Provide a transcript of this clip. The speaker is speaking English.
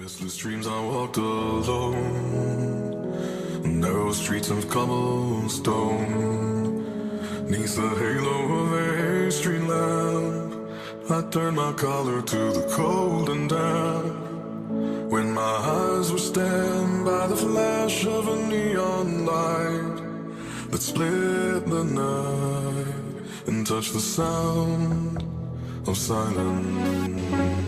Restless dreams I walked alone, narrow streets of cobblestone. Neath the halo of a street lamp, I turned my collar to the cold and damp. When my eyes were stabbed by the flash of a neon light that split the night and touched the sound of silence.